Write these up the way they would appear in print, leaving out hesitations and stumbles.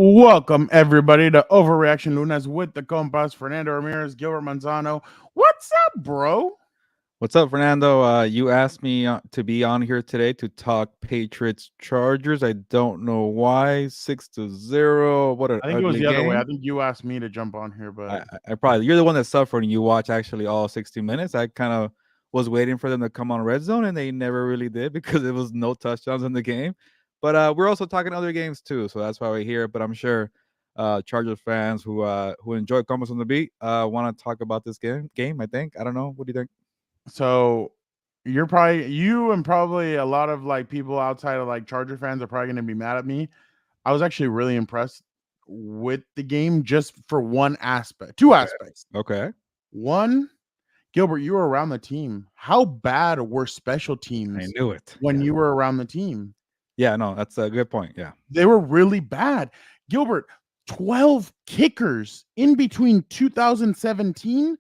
Welcome everybody to Overreaction Lunas with the Compas, Fernando Ramirez, Gilbert Manzano. What's up, bro? What's up, Fernando? You asked me to be on here today to talk Patriots Chargers. I don't know why. 6-0. What an I think it was ugly the other way. I game. think you asked me to jump on here, but I probably you're the one that suffered and you watched actually all 60 minutes. I kind of was waiting for them to come on red zone and they never really did because there was no touchdowns in the game. But we're also talking other games too, so that's why we're here. But I'm sure Chargers fans who enjoy Compas on the beat want to talk about this game. I think. I don't know. What do you think? so you and probably a lot of like people outside of like Charger fans are probably going to be mad at me. I was actually really impressed with the game just for one aspect, two Okay. aspects. Okay. One, Gilbert, you were around the team. How bad were special I teams knew it. when you were around the team? Yeah, no, that's a good point. Yeah. They were really bad. Gilbert, 12 kickers in between 2017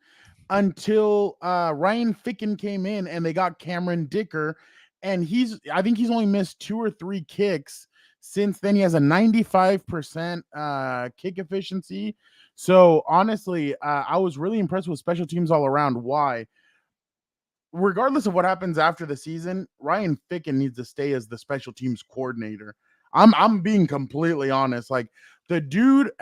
until Ryan Ficken came in and they got Cameron Dicker. And I think he's only missed 2 or 3 kicks since then. He has a 95% kick efficiency. So honestly, I was really impressed with special teams all around. Why? Regardless of what happens after the season, Ryan Ficken needs to stay as the special teams coordinator. I'm being completely honest. Like the dude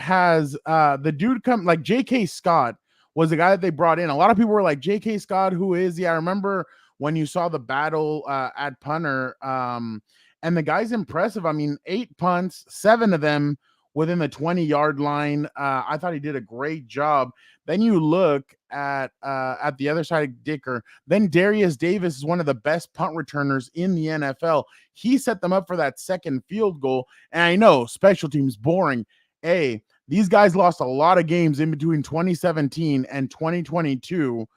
come like J.K. Scott was the guy that they brought in. A lot of people were like, J.K. Scott, who is he? I remember when you saw the battle at punter, and the guy's impressive. I mean, 8 punts, 7 of them within the 20-yard line. I thought he did a great job. Then you look at the other side of Dicker. Then Darius Davis is one of the best punt returners in the NFL. He set them up for that second field goal. And I know special teams boring. Hey, these guys lost a lot of games in between 2017 and 2022.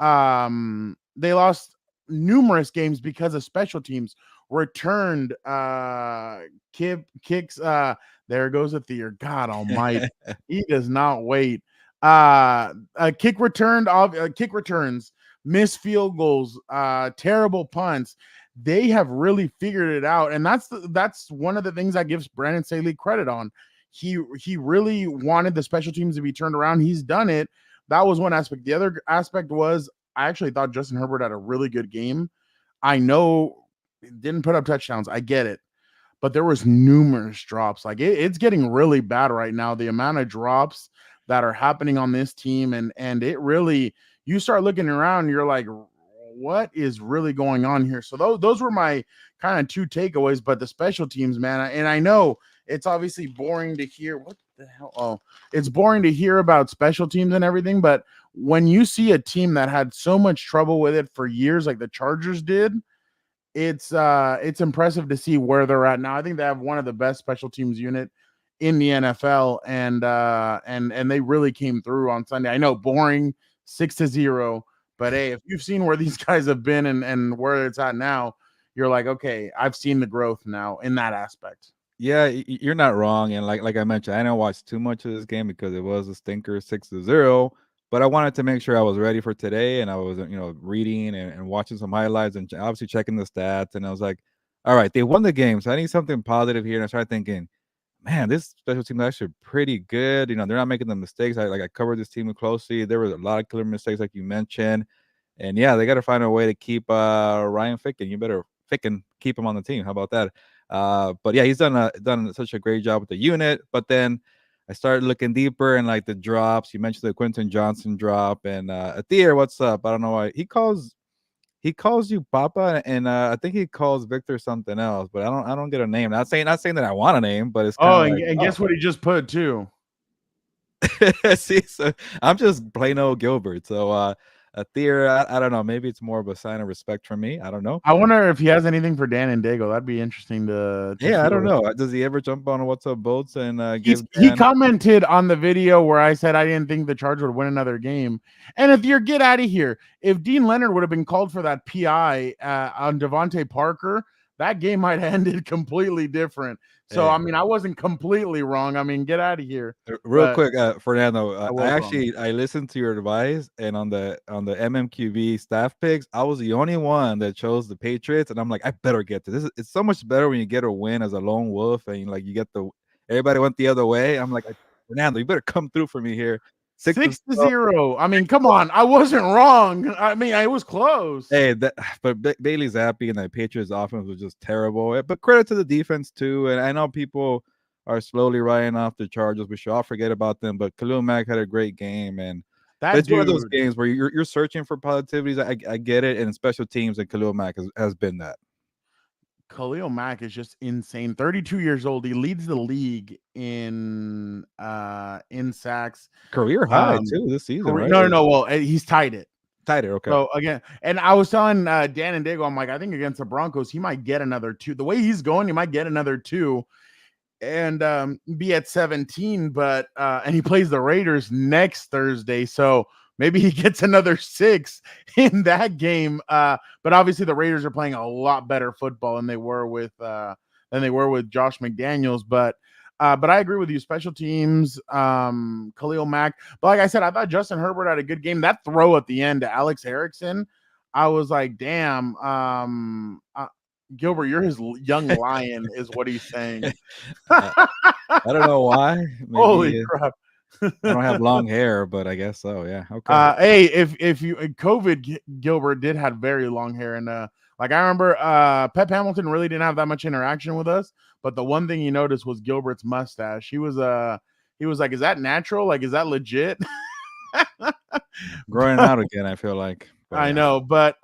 They lost numerous games because of special teams returned kicks. There goes a Thier. God almighty. He does not wait. Kick returns, missed field goals, terrible punts. They have really figured it out, and that's one of the things that gives Brandon Staley credit on. He really wanted the special teams to be turned around. He's done it. That was one aspect. The other aspect was I actually thought Justin Herbert had a really good game. I know didn't put up touchdowns. I get it, but there was numerous drops. Like it's getting really bad right now. The amount of drops that are happening on this team, and it really, you start looking around, you're like, what is really going on here? So those were my kind of 2 takeaways. But the special teams, man, and I know it's obviously boring to hear. What the hell? Oh, it's boring to hear about special teams and everything, but when you see a team that had so much trouble with it for years, like the Chargers did, it's impressive to see where they're at now. I think they have one of the best special teams unit in the NFL, and they really came through on Sunday. I know boring 6-0, but hey, if you've seen where these guys have been and where it's at now, you're like, okay, I've seen the growth now in that aspect. Yeah, you're not wrong. And like I mentioned, I didn't watch too much of this game because it was a stinker 6-0. But I wanted to make sure I was ready for today, and I was reading and watching some highlights and obviously checking the stats. And I was like, all right, they won the game, so I need something positive here. And I started thinking, man, this special team is actually pretty good. They're not making the mistakes. I covered this team closely. There was a lot of clear mistakes, like you mentioned. And yeah, they got to find a way to keep Ryan Ficken. You better Ficken keep him on the team. How about that? But yeah, he's done such a great job with the unit. But then I started looking deeper and like the drops. You mentioned the Quentin Johnston drop and Athir, what's up? I don't know why he calls you Papa, and I think he calls Victor something else, but I don't get a name. Not saying that I want a name, but it's kind Oh, of and, like, and guess what he just put too? see, so I'm just plain old Gilbert. So a theory, I don't know. Maybe it's more of a sign of respect from me. I don't know. I wonder if he has anything for Dan and Dago. That'd be interesting to Yeah, I don't hear. know. Does he ever jump on What's Up Boats and He's give he Dan? commented on the video where I said I didn't think the Chargers would win another game. And if you're get out of here, if Dean Leonard would have been called for that PI on Devontae Parker, that game might have ended completely different. So I Hey, mean, I wasn't completely wrong. I mean, get out of here. real But quick, Fernando. I I was wrong. actually I listened to your advice, and on the MMQB staff picks, I was the only one that chose the Patriots, and I'm like, I better get to this. It's so much better when you get a win as a lone wolf, and like you get the everybody went the other way. I'm like, Fernando, you better come through for me here. 6-0. 6-0. I mean, come on. I wasn't wrong. I mean, I was close. Hey, but Bailey Zappi and the Patriots offense was just terrible. But credit to the defense too. And I know people are slowly writing off the Chargers. We should all forget about them. But Khalil Mack had a great game, and That it's one of those dude, games where you're searching for positivities. I get it, and special teams and Khalil Mack has been that. Khalil Mack is just insane. 32 years old. He leads the league in sacks. Career high too this season, right? No. Well, he's tied it. Tighter, okay. So again, and I was telling Dan and Diego, I'm like, I think against the Broncos, he might get another 2. The way he's going, he might get another 2 and be at 17. But and he plays the Raiders next Thursday, so maybe he gets another 6 in that game. But obviously, the Raiders are playing a lot better football than they were with Josh McDaniels. But I agree with you. Special teams, Khalil Mack. But like I said, I thought Justin Herbert had a good game. That throw at the end to Alex Erickson, I was like, damn, Gilbert, you're his young lion, is what he's saying. I don't know why. Maybe, Holy crap. I don't have long hair, but I guess so. Yeah. Okay. Hey, if you COVID, Gilbert did have very long hair, and like I remember, Pep Hamilton really didn't have that much interaction with us, but the one thing he noticed was Gilbert's mustache. He was like, "Is that natural? Like, is that legit?" Growing out again, I feel like. I know, but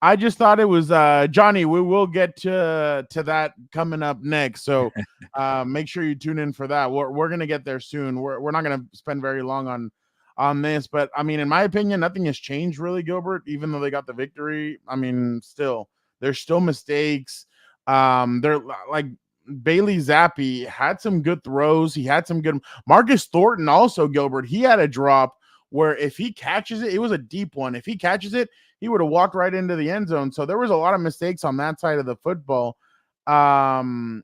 I just thought it was Johnny. We will get to that coming up next, so make sure you tune in for that. We're gonna get there soon. We're not gonna spend very long on this, but I mean, in my opinion, nothing has changed really, Gilbert. Even though they got the victory, I mean, there's still mistakes. They're like Bailey Zappi had some good throws. He had some good. Marcus Thornton also, Gilbert. He had a drop where if he catches it, it was a deep one. If he catches it, he would have walked right into the end zone. So there was a lot of mistakes on that side of the football. It's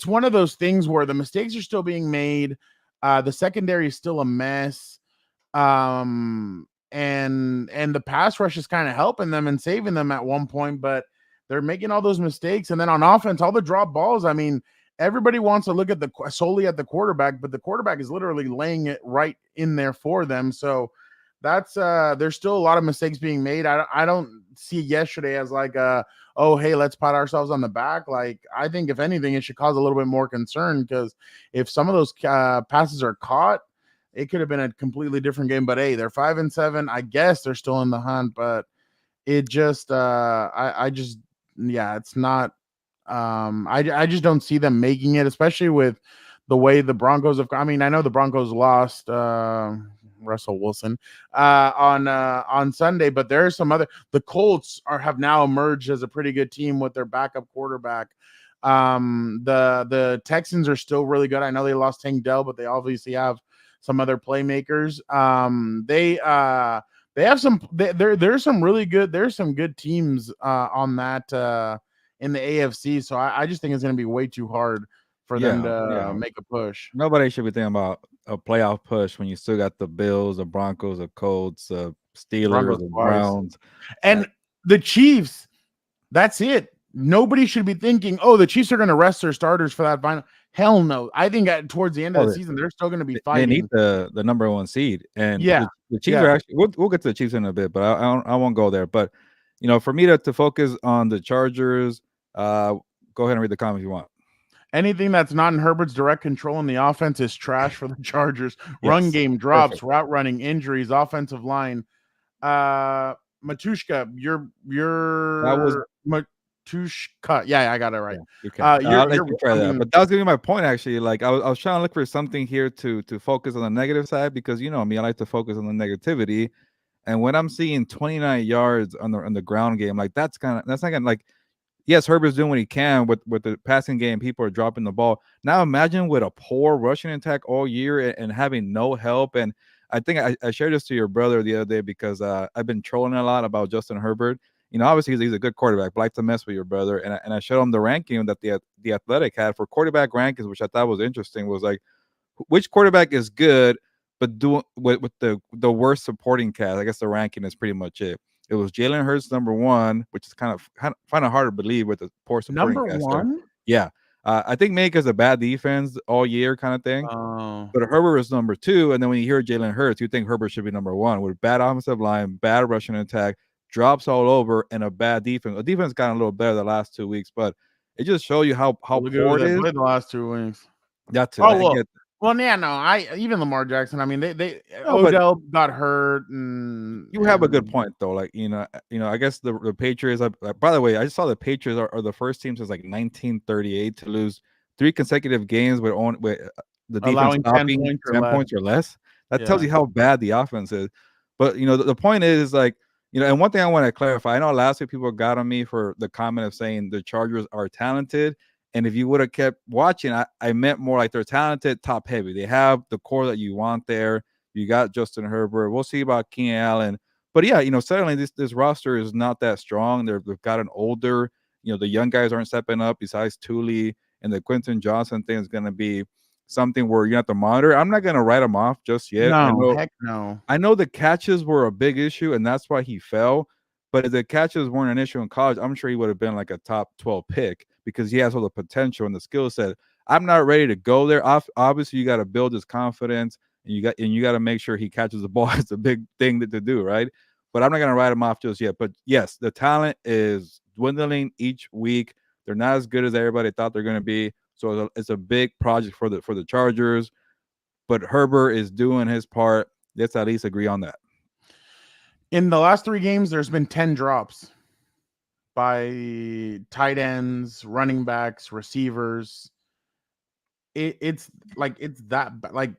one of those things where the mistakes are still being made. The secondary is still a mess. And the pass rush is kind of helping them and saving them at one point, but they're making all those mistakes. And then on offense, all the drop balls, I mean, everybody wants to look at solely at the quarterback, but the quarterback is literally laying it right in there for them. So that's there's still a lot of mistakes being made. I don't see yesterday as like oh, hey, let's pat ourselves on the back. Like, I think if anything, it should cause a little bit more concern, because if some of those passes are caught, it could have been a completely different game. But hey, they're 5-7. I guess they're still in the hunt, but it just it's not. I just don't see them making it, especially with the way the Broncos have. I mean, I know the Broncos lost Russell Wilson on Sunday, but there are some other. The Colts have now emerged as a pretty good team with their backup quarterback. The Texans are still really good. I know they lost Tank Dell, but they obviously have some other playmakers. They have some. There's some really good. There's some good teams on that. In the AFC, so I just think it's going to be way too hard for them to make a push. Nobody should be thinking about a playoff push when you still got the Bills, the Broncos, the Colts, the Steelers, the Browns, and the Chiefs. That's it. Nobody should be thinking, oh, the Chiefs are going to rest their starters for that final. Hell no. I think towards the end of the season, they're still going to be fighting. They need the number 1 seed, and the Chiefs are actually. We'll get to the Chiefs in a bit, but I won't go there. But for me to focus on the Chargers. Go ahead and read the comments you want. Anything that's not in Herbert's direct control in the offense is trash for the Chargers. Run game drops, route running, injuries, offensive line. Matushka, you're that was Matushka. Yeah, I got it right. Yeah, I'll let you try that. But that was gonna be my point, actually. Like I was trying to look for something here to focus on the negative side, because me, I like to focus on the negativity. And when I'm seeing 29 yards on the ground game, like that's not gonna like. Yes, Herbert's doing what he can with the passing game. People are dropping the ball. Now imagine with a poor rushing attack all year and having no help. And I think I shared this to your brother the other day, because I've been trolling a lot about Justin Herbert. Obviously he's a good quarterback, but I like to mess with your brother. And I showed him the ranking that the Athletic had for quarterback rankings, which I thought was interesting, was like, which quarterback is good, but do with the worst supporting cast. I guess the ranking is pretty much it. it was Jalen Hurts number one, which is kind of hard to believe with the poor supporting Number cast there. one? Yeah, I think maybe because a bad defense all year kind of thing. Oh, But Herbert was number two, and then when you hear Jalen Hurts, you think Herbert should be number one with bad offensive line, bad rushing attack, drops all over, and a bad defense. The defense got a little better the last 2 weeks, but it just shows you how look at who poor it they is. played the last 2 weeks. That's it. Oh, I look. get. Well, yeah, no, even Lamar Jackson. I mean, they No, but Odell got hurt, and you have a good point though. Like I guess the Patriots. By the way, I just saw the Patriots are the first team since like 1938 to lose 3 consecutive games with the defense allowing 10 stopping points or 10 less. points or less. That tells Yeah. you how bad the offense is. But the point is like and one thing I want to clarify. I know last week people got on me for the comment of saying the Chargers are talented. And if you would have kept watching, I meant more like they're talented, top heavy. They have the core that you want there. You got Justin Herbert. We'll see about Keenan Allen. But yeah, certainly this roster is not that strong. They've gotten older. The young guys aren't stepping up besides Thule, and the Quentin Johnston thing is going to be something where you have to monitor. I'm not going to write him off just yet. No, heck no. I know the catches were a big issue, and that's why he fell. But if the catches weren't an issue in college, I'm sure he would have been like a top 12 pick because he has all the potential and the skill set. I'm not ready to go there. Obviously, you got to build his confidence, and you got to make sure he catches the ball. It's a big thing to do, right? But I'm not going to write him off just yet. But yes, the talent is dwindling each week. They're not as good as everybody thought they're going to be. So it's a big project for the Chargers. But Herbert is doing his part. Let's at least agree on that. In the last 3 games, there's been 10 drops by tight ends, running backs, receivers. It's that like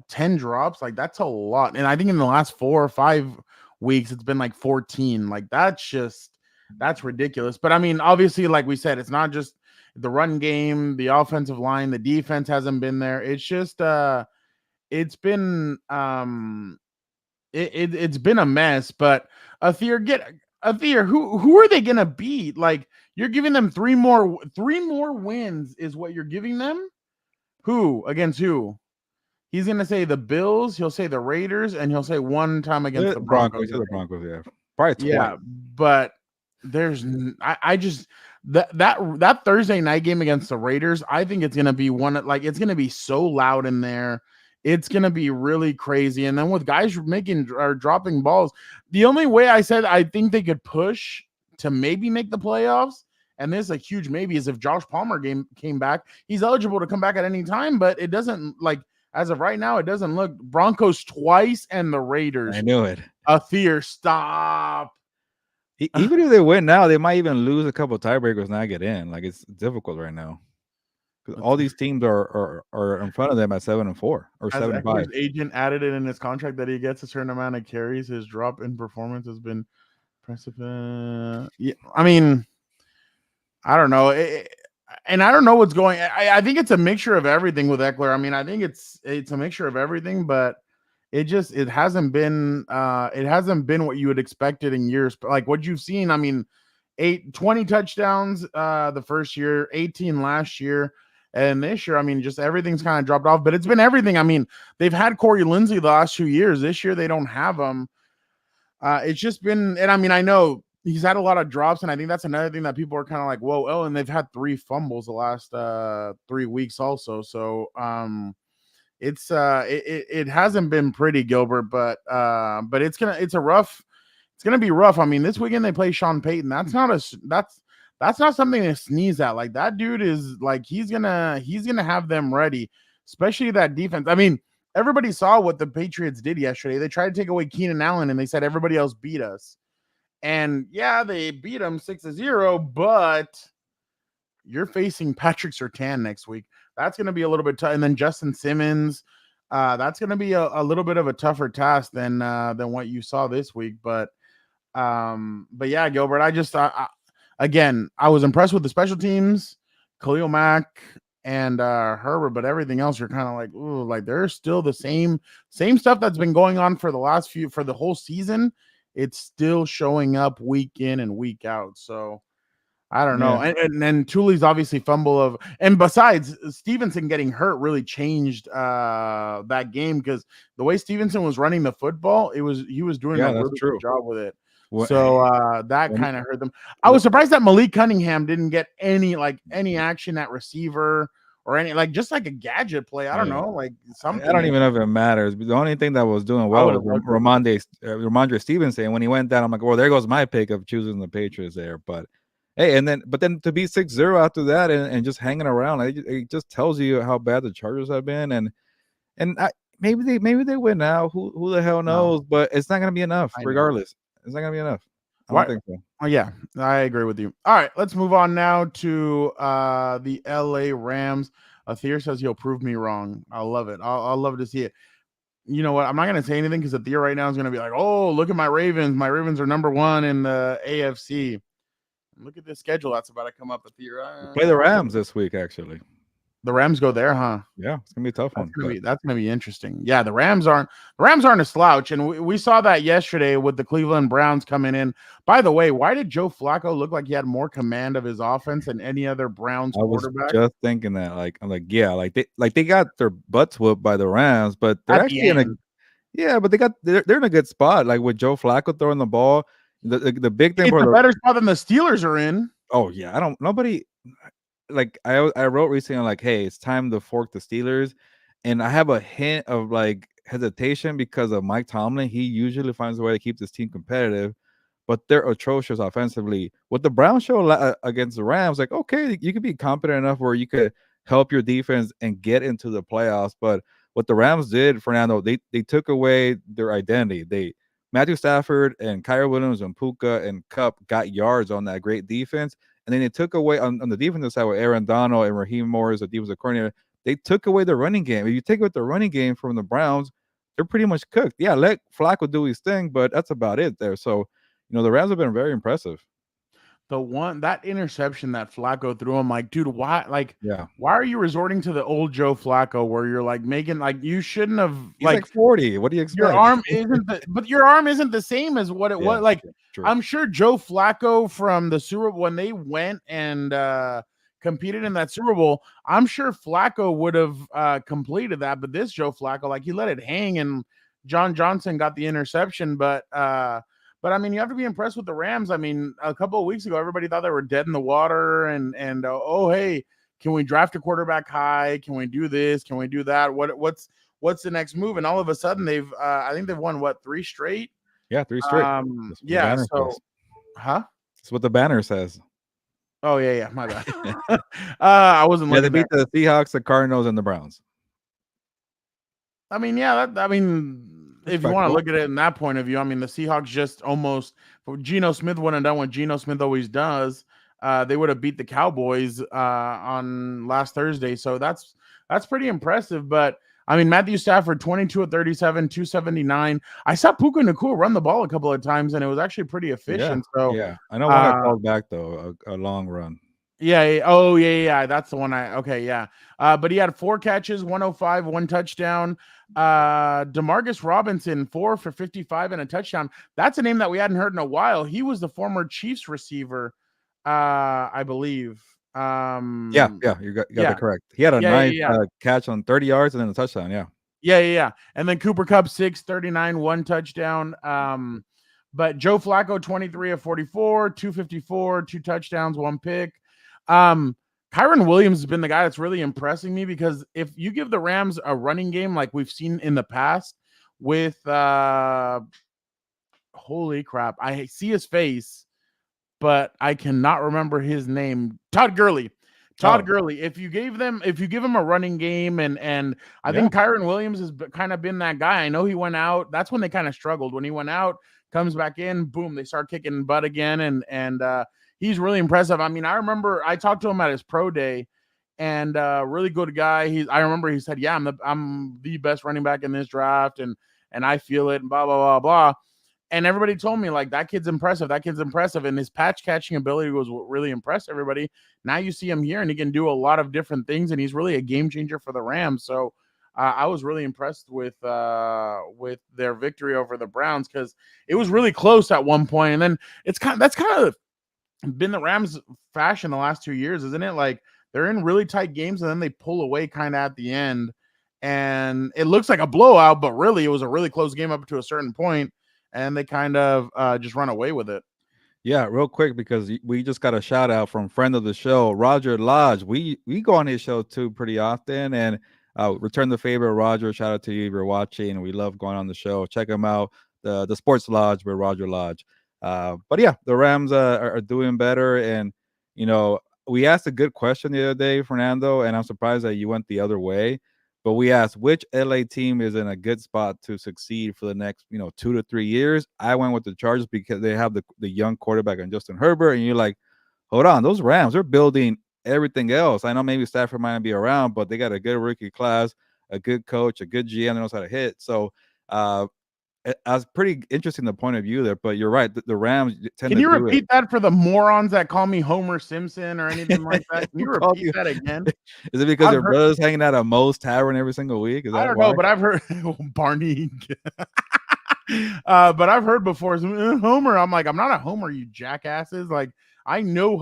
10 drops, like that's a lot. And I think in the last 4 or 5 weeks, it's been like 14. Like that's ridiculous. But I mean, obviously, like we said, it's not just the run game, the offensive line, the defense hasn't been there. It's just it's been it's been a mess. But Athir, who are they gonna beat? Like you're giving them 3 more wins is what you're giving them. Who against who? He's gonna say the Bills, he'll say the Raiders, and he'll say one time against the Broncos. The Broncos, yeah, probably twice. Yeah, but there's I just that Thursday night game against the Raiders, I think it's gonna be it's gonna be so loud in there. It's gonna be really crazy. And then with guys dropping balls, the only way I said I think they could push to maybe make the playoffs, and this is a huge maybe, is if Josh Palmer came back. He's eligible to come back at any time, but it doesn't as of right now, it doesn't look. Broncos twice and the Raiders. I knew it. Athir, stop. Even if they win now, they might even lose a couple of tiebreakers and not get in. Like it's difficult right now because all these teams are in front of them at 7-4 or 7-5. His agent added it in his contract that he gets a certain amount of carries. His drop in performance has been impressive. Yeah, I mean, I don't know, and I don't know what's going. I think it's a mixture of everything with Eckler. I mean, I think it's a mixture of everything, but it hasn't been what you would expected in years. Like what you've seen. I mean, 20 touchdowns the first year, 18 last year, and this year, I mean, just everything's kind of dropped off. But it's been everything. I mean, they've had Corey Lindsey the last 2 years. This year they don't have him. It's just been, and I mean, I know he's had a lot of drops, and I think that's another thing that people are kind of like, whoa, oh, and they've had 3 fumbles the last 3 weeks also. So it hasn't been pretty, Gilbert, but it's gonna be rough. I mean, this weekend they play Sean Payton. That's not something to sneeze at. Like that dude is like he's gonna have them ready, especially that defense. I mean, everybody saw what the Patriots did yesterday. They tried to take away Keenan Allen, and they said everybody else beat us. And yeah, they beat them 6-0, but you're facing Patrick Surtain next week. That's going to be a little bit tough. And then Justin Simmons, that's going to be a little bit of a tougher task than what you saw this week. But yeah, Gilbert, again, I was impressed with the special teams, Khalil Mack and Herbert, but everything else you're kind of like, ooh, like there's still the same stuff that's been going on for the whole season. It's still showing up week in and week out. So I don't know. And then Thule's obviously and besides Stevenson getting hurt really changed that game, because the way Stevenson was running the football, he was doing a really good job with it. So that when, kind of hurt them. I was surprised that Malik Cunningham didn't get any action at receiver or any just like a gadget play. I don't know, like I something. don't even know if it matters. The only thing that was doing I well would was have loved it. Ramondre Stevenson. When he went down, I'm like, well, there goes my pick of choosing the Patriots there. But hey, but then to be 6-0 after that and just hanging around, it just tells you how bad the Chargers have been. And maybe they win now. Who the hell No, knows? But it's not gonna be enough. I know. Regardless, it's not gonna be enough. I don't What? think so. Oh yeah, I agree with you. All right, let's move on now to the LA Rams. Athir says he'll prove me wrong. I love it. I'll love to see it. You know what? I'm not going to say anything because Athir right now is going to be like, oh, look at my Ravens. My Ravens are number one in the AFC. Look at this schedule that's about to come up, Athir. Play the Rams this week, actually. The Rams go there, huh? Yeah, it's gonna be a tough one. That's gonna be interesting. Yeah, the Rams aren't a slouch, and we saw that yesterday with the Cleveland Browns coming in. By the way, why did Joe Flacco look like he had more command of his offense than any other Browns quarterback? I was just thinking that. I'm like, yeah, they got their butts whooped by the Rams, but they're actually but they're in a good spot. Like with Joe Flacco throwing the ball, the big thing it's a better spot than the Steelers are in. Oh yeah, I wrote recently like, hey, it's time to fork the Steelers, and I have a hint of like hesitation because of Mike Tomlin. He usually finds a way to keep this team competitive, but they're atrocious offensively. What the Browns show against the Rams, like, okay, you could be competent enough where you could help your defense and get into the playoffs. But what the Rams did, Fernando, they took away their identity. Matthew Stafford and Kyrie Williams and Puka and Kupp got yards on that great defense. And then they took away on the defensive side with Aaron Donald and Raheem Morris, the defensive coordinator. They took away the running game. If you take away the running game from the Browns, they're pretty much cooked. Yeah, let Flacco do his thing, but that's about it there. So, the Rams have been very impressive. That interception that Flacco threw, I'm like, dude, why? Like, why are you resorting to the old Joe Flacco where you're like making you shouldn't have like 40? What do you expect? Your arm isn't the same as what it was. Like, true. I'm sure Joe Flacco from the Super Bowl when they went and competed in that Super Bowl, I'm sure Flacco would have completed that, but this Joe Flacco, like, he let it hang and John Johnson got the interception, but I mean, you have to be impressed with the Rams. I mean, a couple of weeks ago, everybody thought they were dead in the water, and oh, hey, can we draft a quarterback high? Can we do this? Can we do that? What's the next move? And all of a sudden, I think they've won 3 straight. Yeah, 3 straight. Yeah. So, huh? That's what the banner says. Oh yeah, my bad. I wasn't. Yeah, they beat the Seahawks, the Cardinals, and the Browns. I mean, if you want to look at it in that point of view, I mean, the Seahawks just almost Geno Smith wouldn't have done what Geno Smith always does. They would have beat the Cowboys on last Thursday. So that's pretty impressive. But I mean, Matthew Stafford, 22 of 37, 279. I saw Puka Nacua run the ball a couple of times, and it was actually pretty efficient. Yeah. I know one got called back though, a long run. Yeah. Oh, yeah. That's the one. But he had 4 catches, 105, 1 touchdown. DeMarcus Robinson, 4 for 55 and a touchdown. That's a name that we hadn't heard in a while. He was the former Chiefs receiver, I believe. You got that correct. He had a nice catch on 30 yards and then a touchdown. Yeah. And then Cooper Kupp, 6, 39, 1 touchdown. But Joe Flacco, 23 of 44, 254, 2 touchdowns, 1 pick. Kyron Williams has been the guy that's really impressing me because if you give the Rams a running game like we've seen in the past with holy crap, I see his face, but I cannot remember his name. Todd Gurley. Gurley. If you give him a running game and I think Kyron Williams has kind of been that guy. I know he went out. That's when they kind of struggled. When he went out, comes back in, boom, they start kicking butt again and he's really impressive. I mean, I remember I talked to him at his pro day, and really good guy. I remember he said, "Yeah, I'm the best running back in this draft, and I feel it." And blah blah blah blah. And everybody told me like that kid's impressive. And his patch catching ability was what really impressed everybody. Now you see him here, and he can do a lot of different things, and he's really a game changer for the Rams. So I was really impressed with their victory over the Browns because it was really close at one point, and then that's kind of been the Rams' fashion the last 2 years, isn't it? Like they're in really tight games and then they pull away kind of at the end, and it looks like a blowout, but really it was a really close game up to a certain point. and they kind of just run away with it. Yeah, real quick because we just got a shout out from friend of the show, Roger Lodge. We go on his show too pretty often, and return the favor, Roger. Shout out to you if you're watching. We love going on the show. Check him out, the Sports Lodge with Roger Lodge. But yeah, the Rams are doing better, and you know we asked a good question the other day, Fernando, and I'm surprised that you went the other way. But we asked which LA team is in a good spot to succeed for the next, 2 to 3 years. I went with the Chargers because they have the young quarterback and Justin Herbert. And you're like, hold on, those Rams, they're building everything else. I know maybe Stafford might not be around, but they got a good rookie class, a good coach, a good GM that knows how to hit. So I was pretty interesting the point of view there, but you're right. The Rams tend Can to you do it. repeat that for the morons that call me Homer Simpson or anything like that? Can you Who called repeat you? that again? Is it because I've your heard, brother's hanging out at Moe's Tavern every single week? Is I that don't know, why? but I've heard Barney. But I've heard before Homer. I'm like, I'm not a Homer, you jackasses. Like, I know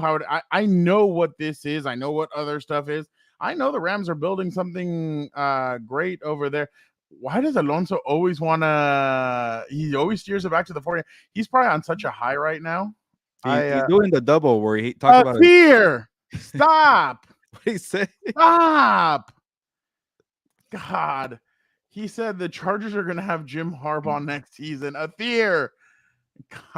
I know what this is. I know what other stuff is. I know the Rams are building something great over there. Why does Alonso always he always steers it back to the 40? He's probably on such a high right now. He's doing the double where he talks about his, Fear. Stop. what he say. Stop. God. He said the Chargers are going to have Jim Harbaugh next season. A fear.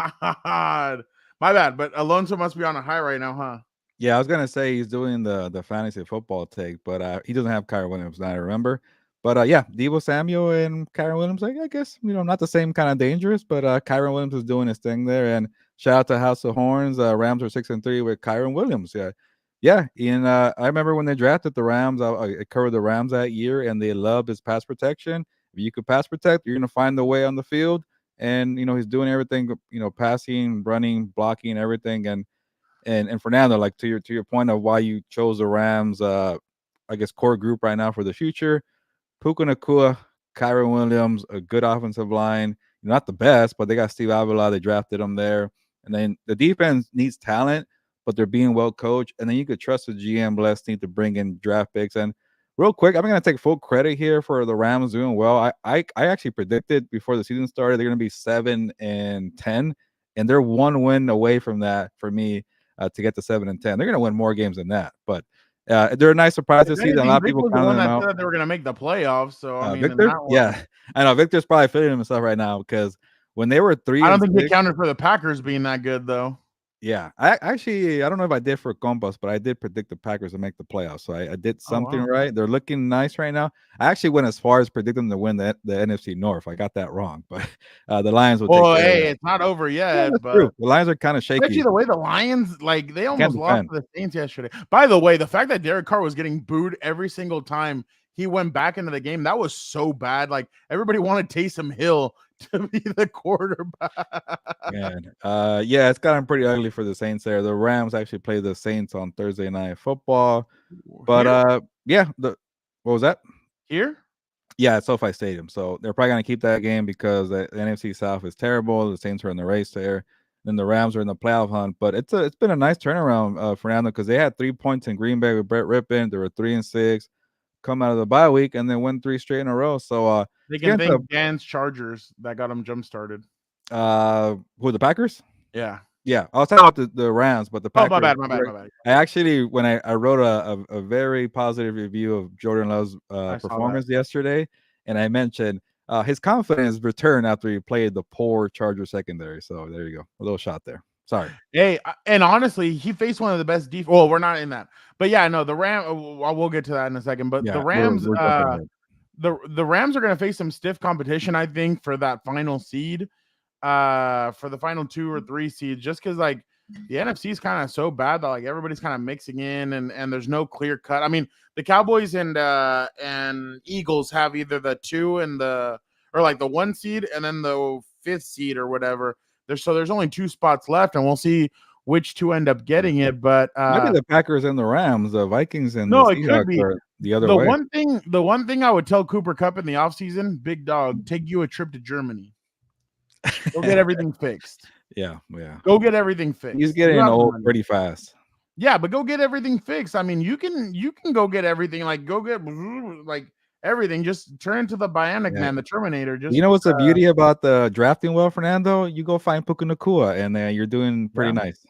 God. My bad, but Alonso must be on a high right now, huh? Yeah, I was gonna say he's doing the fantasy football take, but he doesn't have Kyron Williams. Now I remember, but yeah, Debo Samuel and Kyron Williams. I guess not the same kind of dangerous, but Kyron Williams is doing his thing there. And shout out to House of Horns. Rams are 6-3 with Kyron Williams. Yeah, yeah. And I remember when they drafted the Rams. I covered the Rams that year, and they loved his pass protection. If you could pass protect, you're gonna find the way on the field. And he's doing everything. Passing, running, blocking, everything, and Fernando, like to your point of why you chose the Rams, I guess core group right now for the future. Puka Nacua, Kyron Williams, a good offensive line. Not the best, but they got Steve Avila. They drafted him there, and then the defense needs talent, but they're being well coached. And then you could trust the GM Blessing to bring in draft picks. And real quick, I'm gonna take full credit here for the Rams doing well. I actually predicted before the season started they're gonna be 7-10, and they're one win away from that for me. To get to 7-10, they're going to win more games than that. But they're a nice surprise this season. A lot of Vic people was the counting one them that out. said they were going to make the playoffs. So I mean, in Victor, that one, yeah, I know Victor's probably feeling himself right now because when they were 3 I don't and think they 6, counted for the Packers being that good, though. yeah, I don't know if I did for Compas, but I did predict the Packers to make the playoffs. So I did something right. They're looking nice right now. I actually went as far as predicting them to win the NFC North. I got that wrong, but the Lions will take care of that. It's not over Yeah, yet, that's but true. The Lions are kind of especially shaky. the way the Lions, like, they Can't almost lost defend. to the Saints yesterday. By the way, the fact that Derek Carr was getting booed every single time he went back into the game, that was so bad. Like, everybody wanted Taysom Hill to be the quarterback. Man, yeah, it's gotten pretty ugly for the Saints there. The Rams actually play the Saints on Thursday Night Football, but yeah, what was that? Here? Yeah, it's SoFi Stadium, so they're probably gonna keep that game because the NFC South is terrible. The Saints are in the race there, then the Rams are in the playoff hunt. But it's been a nice turnaround, Fernando, because they had 3 points in Green Bay with Brett Rippon. They were 3-6, come out of the bye week, and then win 3 straight in a row. So they can thank Dan's Chargers that got them jump started. Who, the Packers? Yeah. Yeah, I was talking about the Rams, but the Packers. Oh, my bad. I actually, when I wrote a very positive review of Jordan Love's performance yesterday, and I mentioned his confidence returned after he played the poor Charger secondary. So there you go, a little shot there. Sorry. Hey, and honestly, he faced one of the best defense. Well, we're not in that, but yeah, no, the we'll get to that in a second. But the Rams, the Rams are going to face some stiff competition, I think, for that final seed. For the final 2 or 3 seeds, just because like the NFC is kind of so bad that like everybody's kind of mixing in and there's no clear cut. I mean, the Cowboys and Eagles have either the 2 and or like the 1 seed and then the 5th seed or whatever. There's only 2 spots left, and we'll see which 2 end up getting it. But maybe the Packers and the Rams, the Vikings and no, the it could be the other way. The one thing I would tell Cooper Kupp in the offseason, big dog, take you a trip to Germany. Go get everything fixed. Yeah. Go get everything fixed. He's getting old pretty fast. Yeah, but go get everything fixed. I mean, you can go get everything. Like, go get like everything. Just turn into the Bionic Man, the Terminator. Just you know what's the beauty about the drafting well, Fernando? You go find Puka Nakua, and you're doing pretty nice.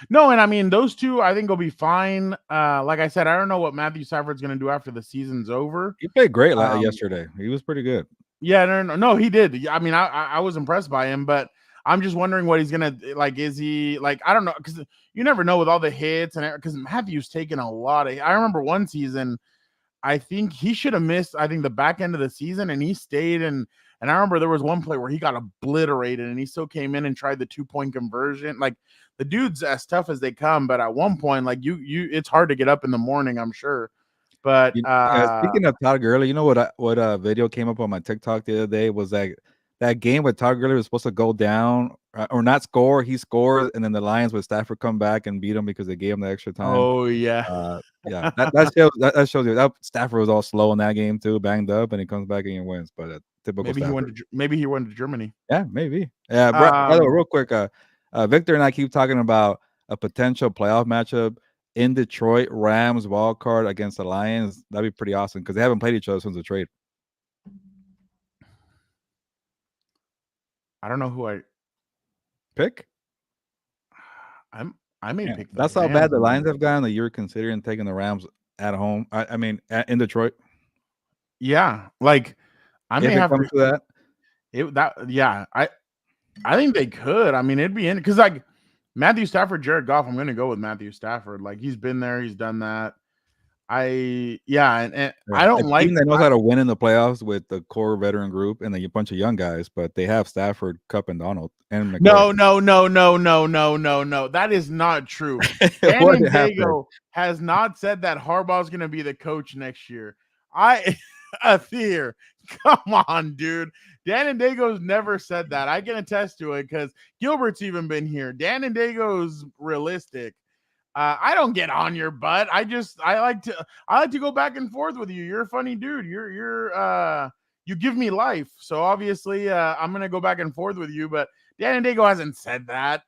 No, and I mean those two, I think will be fine. Like I said, I don't know what Matthew Stafford's going to do after the season's over. He played great yesterday. He was pretty good. Yeah, no, he did. I mean, I was impressed by him, but I'm just wondering what he's gonna like. Is he like, I don't know, because you never know with all the hits and because Matthew's taken a lot of. I remember one season, I think he should have missed. I think the back end of the season, and he stayed and I remember there was one play where he got obliterated, and he still came in and tried the 2-point conversion. Like the dude's as tough as they come, but at one point, like it's hard to get up in the morning, I'm sure. But speaking of Todd Gurley, you know what video came up on my TikTok the other day was that game with Todd Gurley was supposed to go down or not score. He scores, and then the Lions with Stafford come back and beat him because they gave him the extra time. Oh yeah, yeah. That shows you that Stafford was all slow in that game too, banged up, and he comes back and he wins. But typical. Maybe he went to Germany. Yeah, maybe. Yeah. By the way, real quick, Victor and I keep talking about a potential playoff matchup in Detroit, Rams wild card against the Lions. That'd be pretty awesome because they haven't played each other since the trade. I don't know who I pick. I may pick. That's how bad the Lions have gone. That you're considering taking the Rams at home. I mean, in Detroit. Yeah, like I may have to that. I think they could. I mean, it'd be in because like Matthew Stafford, Jared Goff. I'm going to go with Matthew Stafford. Like he's been there, he's done that. And I don't like team that knows how to win in the playoffs with the core veteran group and a bunch of young guys, but they have Stafford, Kupp, and Donald and McGregor. No. That is not true. Dan Dago has not said that Harbaugh's going to be the coach next year. Fear. Come on, dude. Dan Dago's never said that. I can attest to it because Gilbert's even been here. Dan Dago's realistic. I don't get on your butt. I like to go back and forth with you. You're a funny dude. You give me life. So obviously, I'm gonna go back and forth with you. But Dan Dago hasn't said that.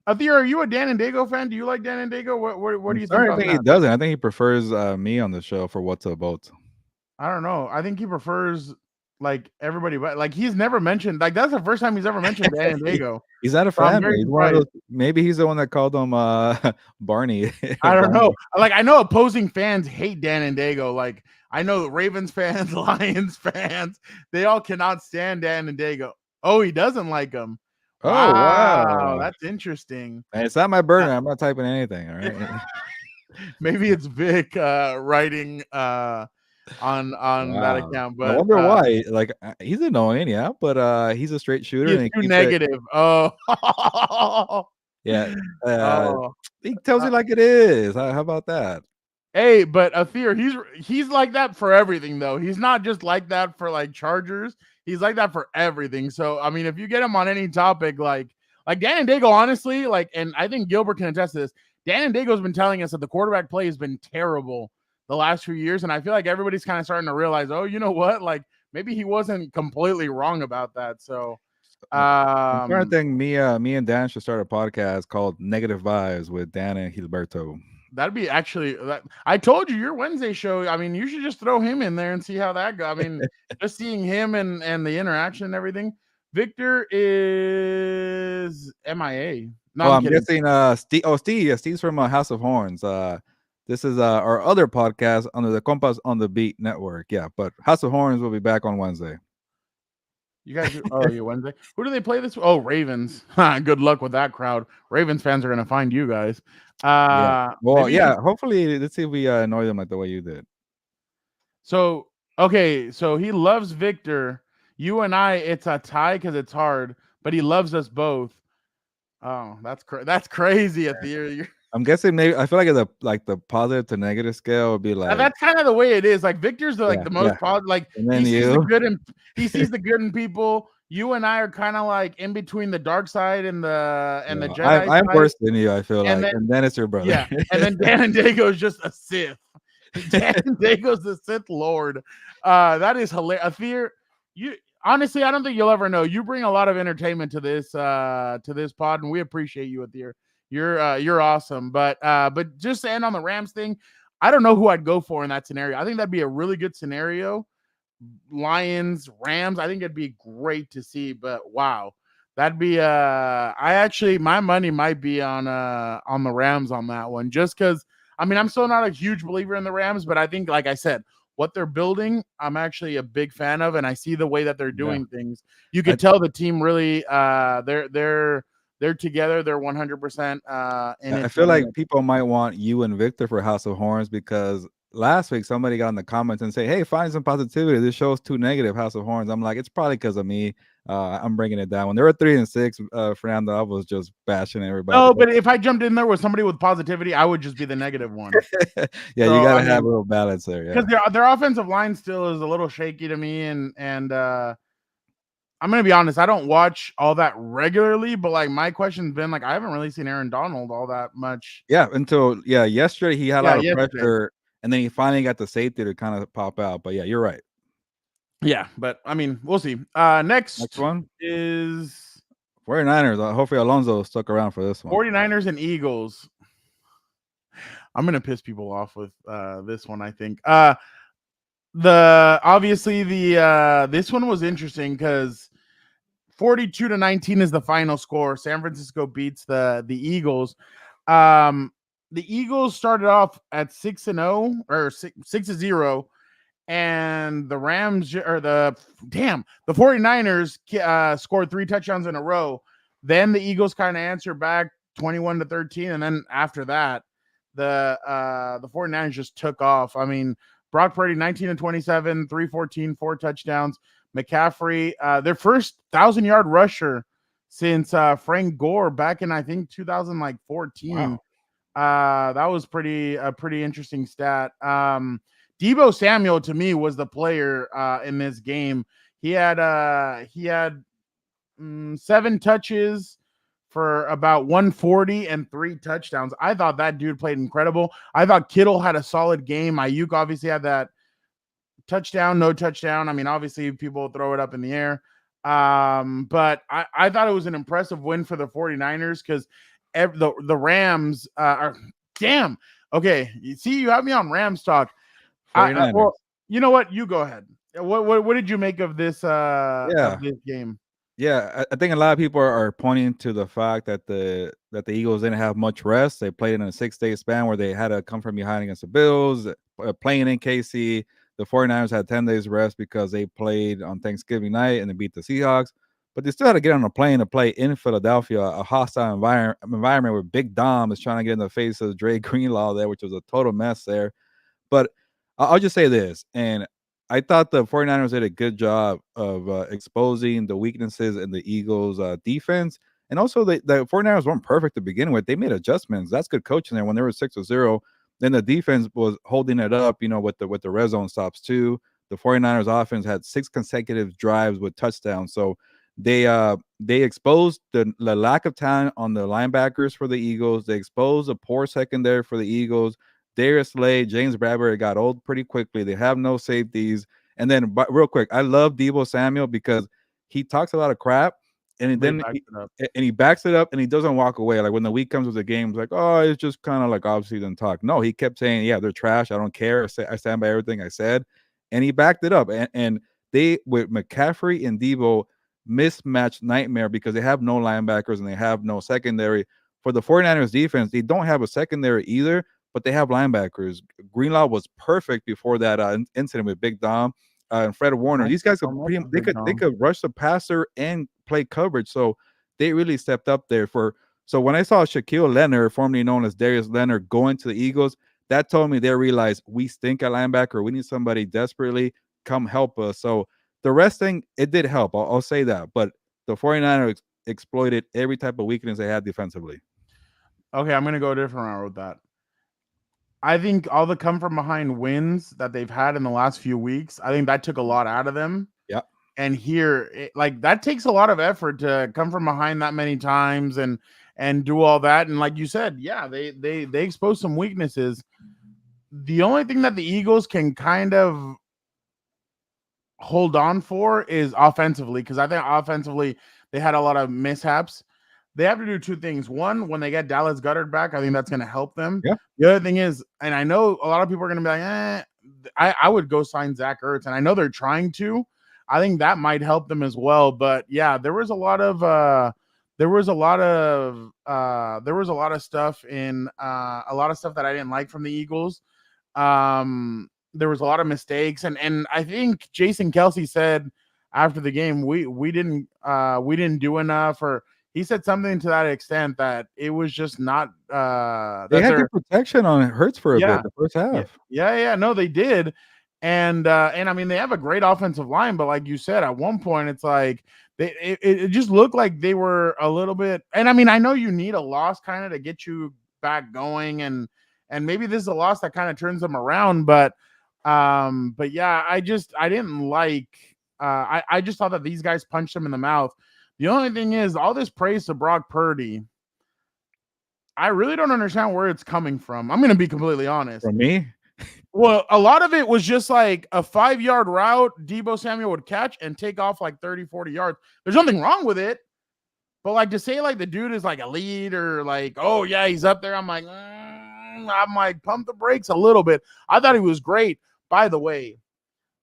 Athir, are you a Dan Dago fan? Do you like Dan Dago? What do you think? I think he doesn't. I think he prefers me on the show for what's a vote. I don't know. I think he prefers like everybody, but like he's never mentioned. Like that's the first time he's ever mentioned Dan Dago. He's not a fan. Maybe he's the one that called him Barney. I don't know. Like I know opposing fans hate Dan Dago. Like I know Ravens fans, Lions fans, they all cannot stand Dan Dago. Oh, he doesn't like him. Oh wow, that's interesting. It's not my burner. I'm not typing anything. All right. Maybe it's Vic writing on that account, but I wonder why. Like he's annoying, yeah, but he's a straight shooter. He's too negative. Oh, yeah. He tells you like it is. How about that? Hey, but Athir, he's like that for everything, though. He's not just like that for like Chargers. He's like that for everything. So I mean, if you get him on any topic, like Dan Dago, honestly, like, and I think Gilbert can attest to this. Dan Dago's been telling us that the quarterback play has been terrible the last few years, and I feel like everybody's kind of starting to realize, oh, you know what? Like maybe he wasn't completely wrong about that. So I'm trying to think me and Dan should start a podcast called Negative Vibes with Dan and Gilberto. That'd be actually I told you your Wednesday show. I mean, you should just throw him in there and see how that goes. I mean, just seeing him and the interaction and everything. Victor is MIA. No, I'm guessing Steve. Oh, Steve. Yeah, Steve's from House of Horns. This is our other podcast under the Compas on the Beat network. Yeah, but House of Horns will be back on Wednesday. You guys, you Wednesday. Who do they play this? Oh, Ravens. Good luck with that crowd. Ravens fans are gonna find you guys. Yeah. Well, yeah. Hopefully, let's see if we annoy them like the way you did. So okay, so he loves Victor. You and I, it's a tie because it's hard, but he loves us both. Oh, that's crazy. At the I'm guessing maybe I feel like the positive to negative scale would be like that's kind of the way it is. Like Victor's the most positive. Like he sees the good in good in people. You and I are kind of like in between the dark side and the Jedi. I'm worse than you. I feel and then it's your brother. Yeah, and then Dan Dago is just a Sith. Dan Dago's the Sith Lord. That is hilarious. Fear you. Honestly, I don't think you'll ever know. You bring a lot of entertainment to this pod, and we appreciate you, Athir. You're awesome. But just to end on the Rams thing, I don't know who I'd go for in that scenario. I think that'd be a really good scenario. Lions, Rams. I think it'd be great to see, but wow. That'd be I actually my money might be on the Rams on that one. Just because I mean I'm still not a huge believer in the Rams, but I think like I said, what they're building, I'm actually a big fan of, and I see the way that they're Yeah. doing things. You could tell the team really they're together, they're 100% in I it to feel win like it. people might want you and Victor for House of Horns because last week somebody got in the comments and say, "Hey, find some positivity. This show's too negative." House of Horns. I'm like, it's probably because of me. I'm bringing it down. When they were 3-6, Fernando, I was just bashing everybody. No, but if I jumped in there with somebody with positivity, I would just be the negative one. Yeah, you So got I to have a mean, little balance there. Yeah. because their offensive line still is a little shaky to me, and I'm gonna be honest, I don't watch all that regularly, but like my question's been like I haven't really seen Aaron Donald all that much. Yeah, until yesterday he had a Yeah, lot of yesterday. pressure, and then he finally got the safety to kind of pop out. But yeah, you're right. Yeah, but I mean, we'll see. Next Next one, is 49ers. Hopefully Alonso stuck around for this one. 49ers and Eagles. I'm gonna piss people off with this one, I think. The obviously the this one was interesting because 42-19 is the final score. San Francisco beats the Eagles. Um, the Eagles started off at 6-0 or 6-0, and the Rams or the 49ers scored 3 touchdowns in a row. Then the Eagles kind of answered back 21-13, and then after that, the 49ers just took off. I mean, Brock Purdy 19-27, 314, 4 touchdowns. McCaffrey, their first 1,000-yard rusher since Frank Gore back in I think 2014. Wow. That was pretty interesting stat. Deebo Samuel to me was the player in this game. He had 7 touches for about 140 and 3 touchdowns. I thought that dude played incredible. I thought Kittle had a solid game. Ayuk obviously had that touchdown, no touchdown. I mean, obviously people throw it up in the air. But I thought it was an impressive win for the 49ers because the Rams are damn. Okay, you see, you have me on Rams talk. 49ers. Well, you know what? You go ahead. What did you make of this Yeah. game? Yeah, I think a lot of people are pointing to the fact that the Eagles didn't have much rest. They played in a 6-day span where they had to come from behind against the Bills, playing in KC. The 49ers had 10 days rest because they played on Thanksgiving night and they beat the Seahawks. But they still had to get on a plane to play in Philadelphia, a hostile environment where Big Dom is trying to get in the face of Dre Greenlaw there, which was a total mess there. But I'll just say this, and I thought the 49ers did a good job of exposing the weaknesses in the Eagles' defense. And also, the 49ers weren't perfect to begin with. They made adjustments. That's good coaching there when they were 6-0. Then the defense was holding it up, with the red zone stops too. The 49ers offense had 6 consecutive drives with touchdowns. So they exposed the lack of talent on the linebackers for the Eagles. They exposed a poor secondary for the Eagles. Darius Slay, James Bradbury got old pretty quickly. They have no safeties. And then, but real quick, I love Deebo Samuel because he talks a lot of crap, and They then backed it up. he backs it up, and he doesn't walk away. Like when the week comes with the game, it's like, oh, it's just kind of like obviously didn't talk. No, he kept saying, yeah, they're trash. I don't care. I stand by everything I said, and he backed it up. And they with McCaffrey and Deebo mismatched nightmare because they have no linebackers and they have no secondary. For the 49ers defense, they don't have a secondary either, but they have linebackers. Greenlaw was perfect before that incident with Big Dom and Fred Warner. These guys they could rush the passer and play coverage. So they really stepped up there for. So when I saw Shaquille Leonard, formerly known as Darius Leonard, going to the Eagles, that told me they realized we stink at linebacker. We need somebody desperately come help us. So the resting, it did help. I'll say that. But the 49ers exploited every type of weakness they had defensively. Okay, I'm gonna go a different route with that. I think all the come from behind wins that they've had in the last few weeks, I think that took a lot out of them. Yeah. And here, like that takes a lot of effort to come from behind that many times and do all that. And like you said, yeah, they expose some weaknesses. The only thing that the Eagles can kind of hold on for is offensively, because I think offensively they had a lot of mishaps. they have to do two things. One, when they get Dallas Goedert back, I think that's going to help them. Yeah. The other thing is, and I know a lot of people are going to be like, I would go sign Zach Ertz, and I know they're trying to. I think that might help them as well. But yeah, there was a lot of stuff in a lot of stuff that I didn't like from the Eagles. There was a lot of mistakes, and I think Jason Kelsey said after the game we didn't do enough, or he said something to that extent that it was just not They that had they're good protection on Hurts for a yeah bit the first yeah half. no they did, and I mean they have a great offensive line, but like you said, at one point it's like it just looked like they were a little bit, and I mean I know you need a loss kind of to get you back going, and maybe this is a loss that kind of turns them around, but yeah, I didn't like I just thought that these guys punched him in the mouth. The only thing is, all this praise to Brock Purdy, I really don't understand where it's coming from. I'm going to be completely honest. For me, Well, a lot of it was just like a 5-yard route Deebo Samuel would catch and take off like 30, 40 yards. There's nothing wrong with it. But like to say like the dude is like a lead or like, oh yeah, he's up there. I'm like, pump the brakes a little bit. I thought he was great. By the way,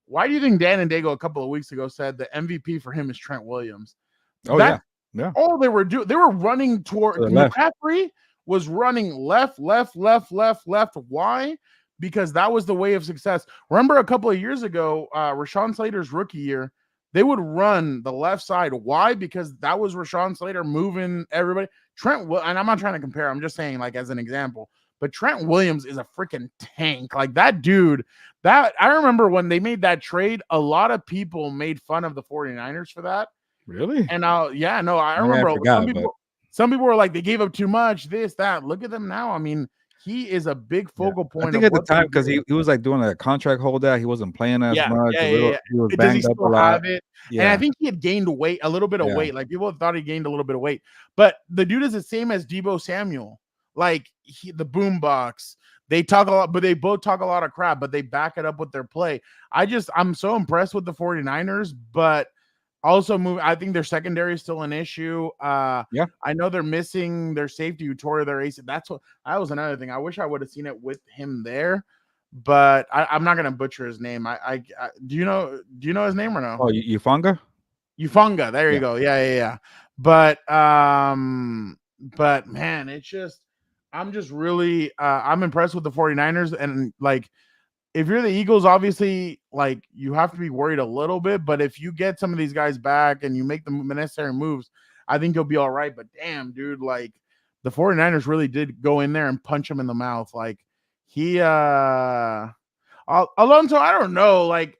why do you think Dan and Dago a couple of weeks ago said the MVP for him is Trent Williams? oh That's yeah, all they were doing. They were running toward to the left. McCaffrey was running left. Why? Because that was the way of success. Remember a couple of years ago, Rashawn Slater's rookie year, they would run the left side. Why? Because that was Rashawn Slater moving everybody. And I'm not trying to compare. I'm just saying, like, as an example. But Trent Williams is a freaking tank. Like that dude, that I remember when they made that trade, a lot of people made fun of the 49ers for that. Really? And I I remember forgot, some people were like, they gave up too much, this, that. Look at them now. I mean, he is a big focal point. I think at the time because he was like doing a contract holdout, he wasn't playing as much. He was Does he banged up a still lot. have it? Yeah, And I think he had gained weight, a little bit of weight. Like people thought he gained a little bit of weight, but the dude is the same as Deebo Samuel. Like the boom box. They talk a lot, but they both talk a lot of crap, but they back it up with their play. I'm so impressed with the 49ers, but also I think their secondary is still an issue. I know they're missing their safety who tore their ACL. That was another thing. I wish I would have seen it with him there, but I'm not gonna butcher his name. I do you know his name or no? Oh, Ufanga? Ufanga. There you go. Yeah. But man, it's just I'm just really I'm impressed with the 49ers, and like if you're the Eagles, obviously, like you have to be worried a little bit. But if you get some of these guys back and you make the necessary moves, I think you'll be all right. But damn, dude, like the 49ers really did go in there and punch him in the mouth. Like he Alonso, I don't know. Like,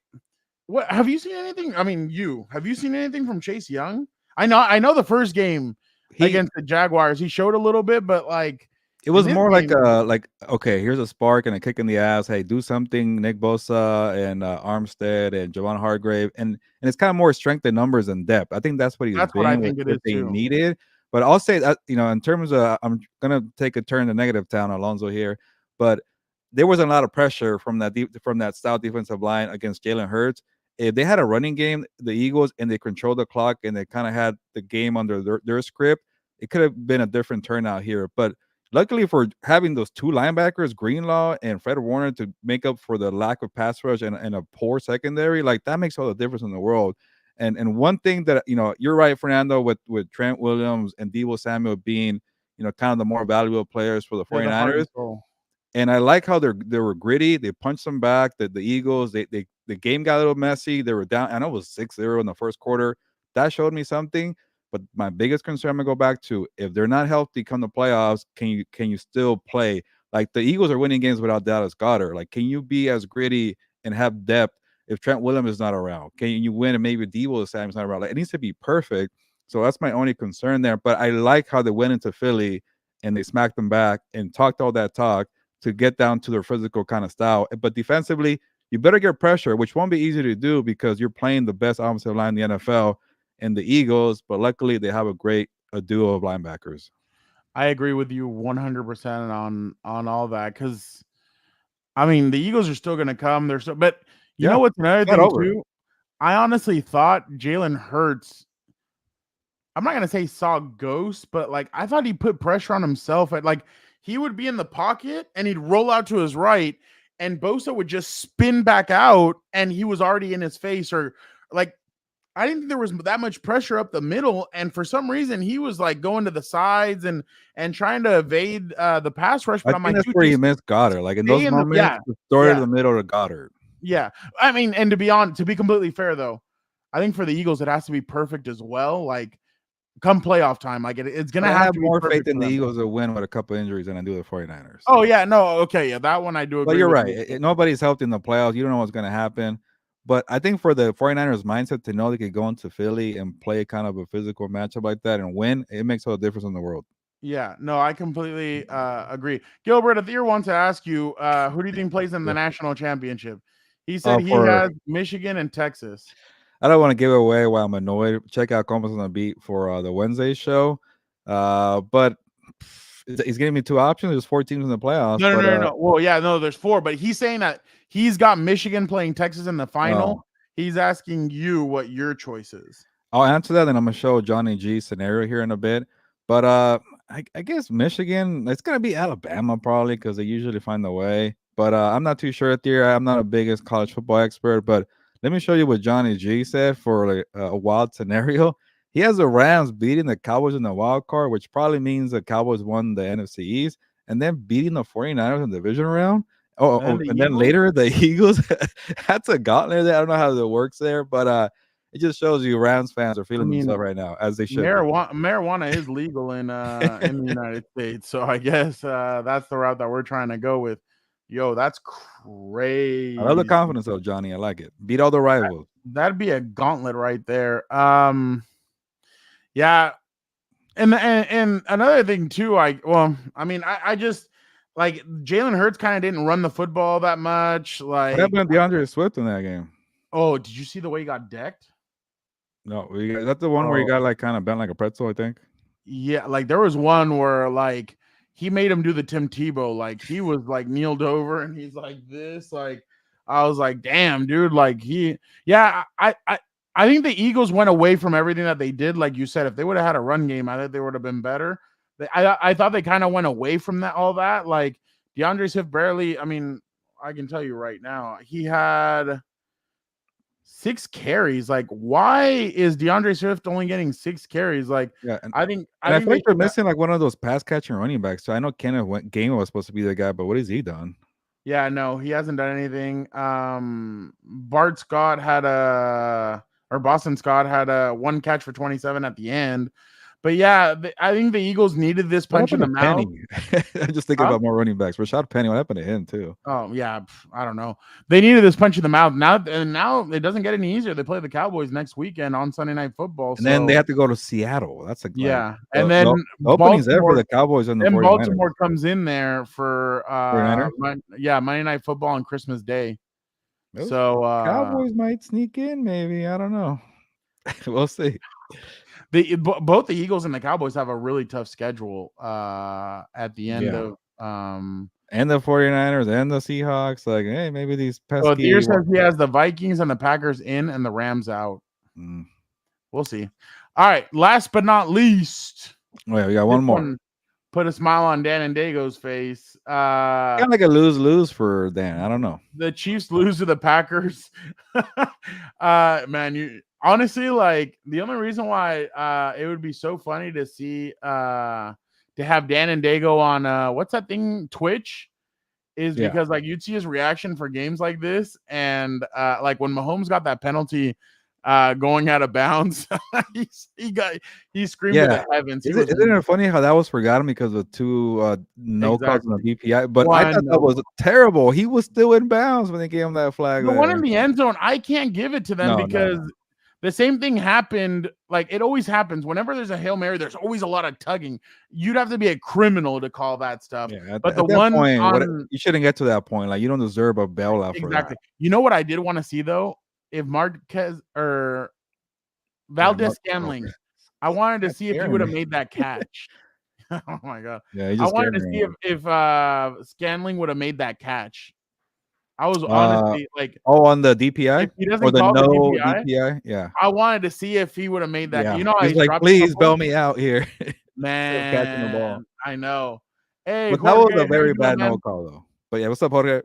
what have you seen anything? I mean, have you seen anything from Chase Young? I know the first game against the Jaguars, he showed a little bit, but like it was more like okay, here's a spark and a kick in the ass. Hey, do something, Nick Bosa and Armstead and Javon Hargrave, and it's kind of more strength in numbers and depth. I think that's what I think it is they too. needed. But I'll say that in terms of I'm gonna take a turn to negative town, Alonso here, but there wasn't a lot of pressure from that stout defensive line against Jalen Hurts. If they had a running game, the Eagles, and they controlled the clock and they kind of had the game under their script, it could have been a different turnout here. But luckily for having those two linebackers, Greenlaw and Fred Warner, to make up for the lack of pass rush and a poor secondary, like that makes all the difference in the world. And one thing that you're right, Fernando, with Trent Williams and Deebo Samuel being kind of the more valuable players for the 49ers. And I like how they were gritty. They punched them back. The Eagles, the game got a little messy. They were down. I know it was 6-0 in the first quarter. That showed me something. But my biggest concern, I'm gonna go back to, if they're not healthy come the playoffs, can you still play? Like the Eagles are winning games without Dallas Goedert. Like, can you be as gritty and have depth if Trent Williams is not around? Can you win and maybe Deebo Samuel's not around? Like, it needs to be perfect. So that's my only concern there. But I like how they went into Philly and they smacked them back and talked all that talk to get down to their physical kind of style. But defensively, you better get pressure, which won't be easy to do because you're playing the best offensive line in the NFL and the Eagles, but luckily they have a duo of linebackers. I agree with you 100% on all that, because I mean the Eagles are still going to come. But you know what's another thing too? I honestly thought Jalen Hurts. I'm not gonna say saw ghosts, but like I thought he put pressure on himself. At like he would be in the pocket and he'd roll out to his right, and Bosa would just spin back out, and he was already in his face. Or like I didn't think there was that much pressure up the middle, and for some reason he was like going to the sides and trying to evade the pass rush. I But I'm think like, that's dude, where he just missed Goddard. Like in stay those in the moments, just throw it to yeah, the middle to Goddard. yeah. I mean, and to be completely fair though, I think for the Eagles it has to be perfect as well. Like come playoff time, like it's But gonna I have have to be more faith perfect in for the them. Eagles to win with a couple injuries than I do the 49ers. Oh yeah, no, okay, yeah, that one I do But agree you're with right. you. Nobody's healthy in the playoffs. You don't know what's going to happen. But I think for the 49ers mindset to know they could go into Philly and play kind of a physical matchup like that and win, it makes all the difference in the world. Yeah, no, I completely agree. Gilbert Athir wants to ask you, who do you think plays in the Yeah. national championship? He said he For has Michigan and Texas. I don't want to give it away while I'm annoyed. Check out Compas on the Beat for the Wednesday show. But he's giving me two options. There's 4 teams in the playoffs. No, no, But no, no, no. Well, yeah, no, there's four, but he's saying that he's got Michigan playing Texas in the final. oh, He's asking you what your choice is. I'll answer that, and I'm gonna show Johnny G scenario here in a bit. But I guess Michigan, it's gonna be Alabama probably because they usually find a way. But I'm not too sure here. I'm not a biggest college football expert, but let me show you what Johnny G said for like, a wild scenario. He has the Rams beating the Cowboys in the wild card, which probably means the Cowboys won the NFC East, and then beating the 49ers in the division round. And the And then Eagles? later the Eagles. That's a gauntlet there. I don't know how that works there, but it just shows you Rams fans are I feeling mean, themselves right now, as they should be. marijuana is legal in the United States, so I guess that's the route that we're trying to go with. Yo, that's I love the crazy. confidence of Johnny. I like it. Beat all the rivals. That'd be a gauntlet right there. Yeah, and another thing too. I mean, I just like Jalen Hurts kind of didn't run the football that much. What Like, happened to DeAndre Swift in that game? oh, did you see the way he got decked? No, that's the one where he Oh, got like kind of bent like a pretzel, I think. yeah, like there was one where like he made him do the Tim Tebow, like he was like kneeled over and he's like this, like I was like, damn, dude, like yeah, I think the Eagles went away from everything that they did, like you said. If they would have had a run game, I think they would have been better. I thought they kind of went away from all that. Like DeAndre Swift barely. I mean, I can tell you right now, he had 6 carries. Like, why is DeAndre Swift only getting 6 carries? Like, Yeah, I and I think feel they like they're should. missing like one of those pass catching running backs. So I know Kenneth Gainwell was supposed to be the guy, but what has he done? Yeah, no, he hasn't done anything. Bart Scott had a or Boston Scott had a one catch for 27 at the end. But yeah, I think the Eagles needed this What punch in happened the to mouth. Penny? I'm just thinking Huh? about more running backs. Rashad Penny, what happened to him too? Oh yeah, I don't know. They needed this punch in the mouth. Now it doesn't get any easier. They play the Cowboys next weekend on Sunday Night Football. And then So they have to go to Seattle. That's like yeah, and the then openings there for Baltimore. the Cowboys and the Then 49ers. Baltimore comes in there for 49ers? Monday Night Football on Christmas Day. Those So Cowboys might sneak in, maybe. I don't know. We'll see. both the Eagles and the Cowboys have a really tough schedule at the end Yeah. of And the 49ers and the Seahawks. Like, hey, maybe these so Thier pesky. says he has the Vikings and the Packers in and the Rams out. Mm. We'll see. All right, last but not least. Wait, we got one more. Put a smile on Dan and Dago's face. Kind of like a lose-lose for Dan. I don't know. The Chiefs lose to the Packers. Man, you honestly, like, the only reason why it would be so funny to see to have Dan and Dago on what's that thing, Twitch, is because like you'd see his reaction for games like this, and like when Mahomes got that penalty going out of bounds, he screamed to the heavens. Isn't it funny how that was forgotten because of two no calls on the BPI? But I thought that was terrible. He was still in bounds when they gave him that flag. The one in the end zone, I can't give it to them because the same thing happened. Like, it always happens whenever there's a Hail Mary. There's always a lot of tugging. You'd have to be a criminal to call that stuff. Yeah, but at the that one point, you shouldn't get to that point. Like, you don't deserve a bailout for that. exactly. You know what I did want to see though? If Marquez or Valdez Scantling, I wanted to see if he would have made that catch. Oh my god! Yeah, I wanted to see if Scantling would have made that catch. I was Uh, honestly like, oh, on the DPI if he or doesn't the call the no DPI, DPI? Yeah, I wanted to see if he would have made that. yeah. You know how He's he's like, dropped a please couple? bail me out here instead of catching the ball. Man, I know. Hey, But that was Jorge, a how you very doing, bad no man? call though. But yeah, what's up, Jorge?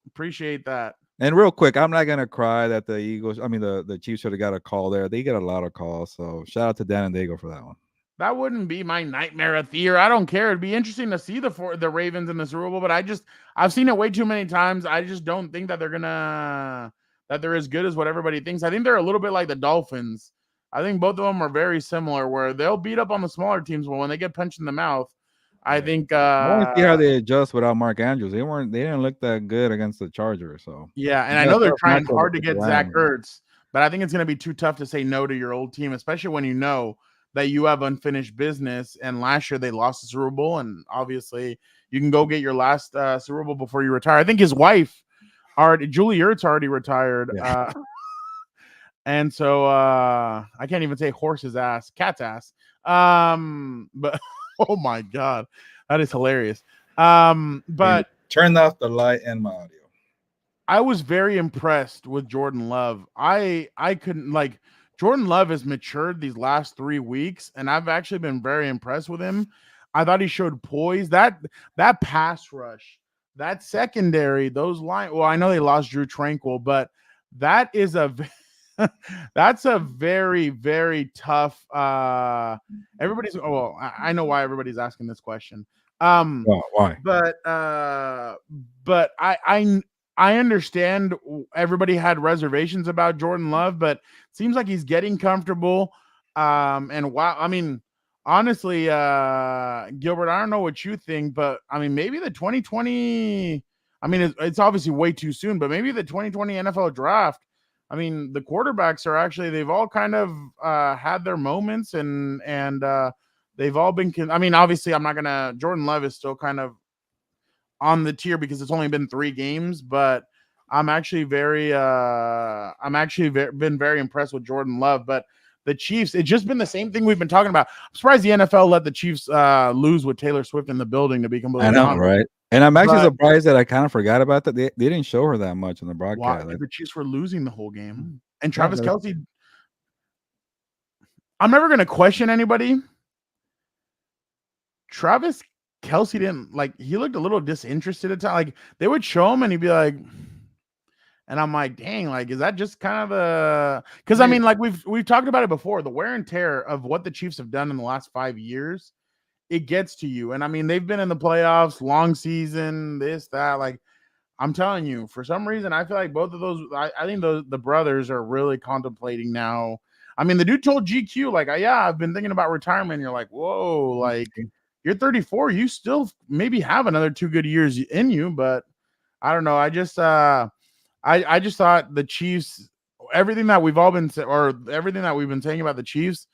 Appreciate that. And real quick, I'm not gonna cry that the Eagles, I mean the Chiefs should have got a call there. They get a lot of calls, so shout out to Dan and Diego for that one. That wouldn't be my nightmare of the year. I don't care. It'd be interesting to see the Ravens in the Super Bowl, but I've seen it way too many times. I just don't think that they're as good as what everybody thinks. I think they're a little bit like the Dolphins. I think both of them are very similar, where they'll beat up on the smaller teams, but when they get punched in the mouth, I Yeah. think I want to see how they adjust without Mark Andrews. They didn't look that good against the Chargers. So yeah, and you I got know a they're tough trying matchup hard to with the get Zach Rams. Ertz, but I think it's going to be too tough to say no to your old team, especially when you know that you have unfinished business. And last year they lost the Super Bowl, and obviously you can go get your last Super Bowl before you retire. I think his wife, Julie Ertz, already retired, Yeah. and so I can't even say horse's ass, cat's ass. But oh my god, that is hilarious. But Turned off the light and my audio. I was very impressed with Jordan Love. I couldn't like Jordan Love has matured these last 3 weeks, and I've actually been very impressed with him. I thought he showed poise. That pass rush, that secondary, those line. Well, I know they lost Drew Tranquil, but that is a that's a very very tough. Everybody's. Oh, well, I know why everybody's asking this question. Oh, why? But I understand everybody had reservations about Jordan Love, but it seems like he's getting comfortable. And wow, I mean, honestly, Gilbert, I don't know what you think, but I mean, maybe the 2020. I mean, it's obviously way too soon, but maybe the 2020 NFL draft. I mean, the quarterbacks are actually they've all kind of had their moments and they've all been. I mean, obviously, I'm not gonna. Jordan Love is still kind of on the tier because it's only been 3 games, but I'm actually been very impressed with Jordan Love. But the Chiefs, it's just been the same thing we've been talking about. I'm surprised the NFL let the Chiefs lose with Taylor Swift in the building, to be I completely know, honest. right? And I'm actually But surprised that I kind of forgot about that. They didn't show her that much in the why? broadcast. Because the Chiefs were losing the whole game, and Yeah, Travis Kelsey. I'm never gonna question anybody. Travis Kelsey didn't like. He looked a little disinterested at times. Like they would show him, and he'd be like, and I'm like, dang, like, is that just kind of the? Because I mean, like we've talked about it before. The wear and tear of what the Chiefs have done in the last 5 years, it gets to you. And I mean, they've been in the playoffs, long season, this, that. Like, I'm telling you, for some reason, I feel like both of those. I think the brothers are really contemplating now. I mean, the dude told GQ, like, yeah, I've been thinking about retirement. You're like, whoa, like, you're 34. You still maybe have another 2 good years in you, but I don't know. I just thought the Chiefs, everything that we've all been or everything that we've been saying about the Chiefs,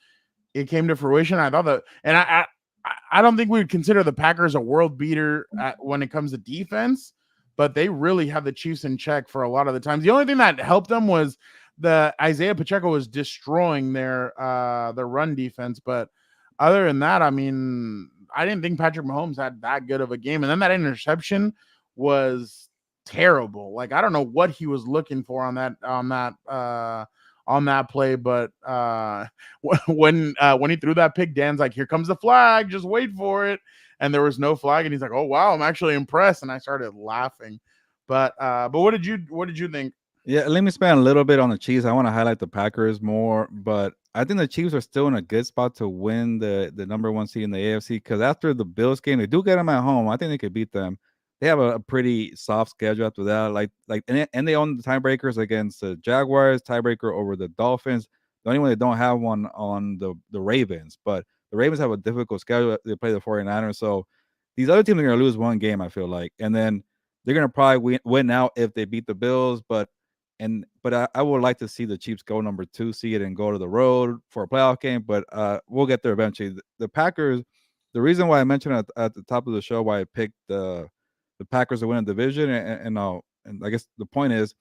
it came to fruition. I thought that, and I don't think we would consider the Packers a world beater when it comes to defense, but they really have the Chiefs in check for a lot of the times. The only thing that helped them was the Isaiah Pacheco was destroying their run defense, but other than that, I mean, I didn't think Patrick Mahomes had that good of a game, and then that interception was terrible. Like I don't know what he was looking for on that play, but when he threw that pick, Dan's like, "Here comes the flag, just wait for it." And there was no flag, and he's like, "Oh wow, I'm actually impressed." And I started laughing. But what did you think? Yeah, let me spend a little bit on the Chiefs. I want to highlight the Packers more, but I think the Chiefs are still in a good spot to win the number one seed in the AFC because after the Bills game, they do get them at home. I think they could beat them. They have a pretty soft schedule after that. And they own the tiebreakers against the Jaguars, tiebreaker over the Dolphins. The only one they don't have one on the Ravens, but the Ravens have a difficult schedule. They play the 49ers. So these other teams are going to lose one game, I feel like. And then they're going to probably win out if they beat the Bills, but I would like to see the Chiefs go number 2 seed and go to the road for a playoff game. But we'll get there eventually. The Packers. The reason why I mentioned at the top of the show why I picked the Packers to win a division, and I guess the point is,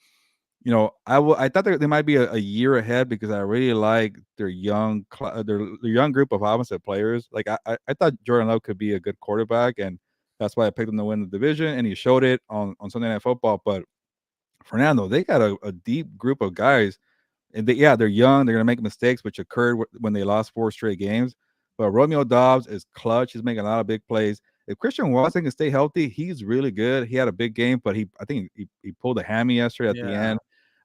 I thought they might be a year ahead because I really like their their young group of offensive players. Like I thought Jordan Love could be a good quarterback, and that's why I picked him to win the division, and he showed it on Sunday Night Football. But Fernando, they got a deep group of guys. And they're young. They're gonna make mistakes, which occurred when they lost 4 straight games. But Romeo Dobbs is clutch. He's making a lot of big plays. If Christian Watson can stay healthy, he's really good. He had a big game, but I think he pulled a hammy yesterday at the Yeah.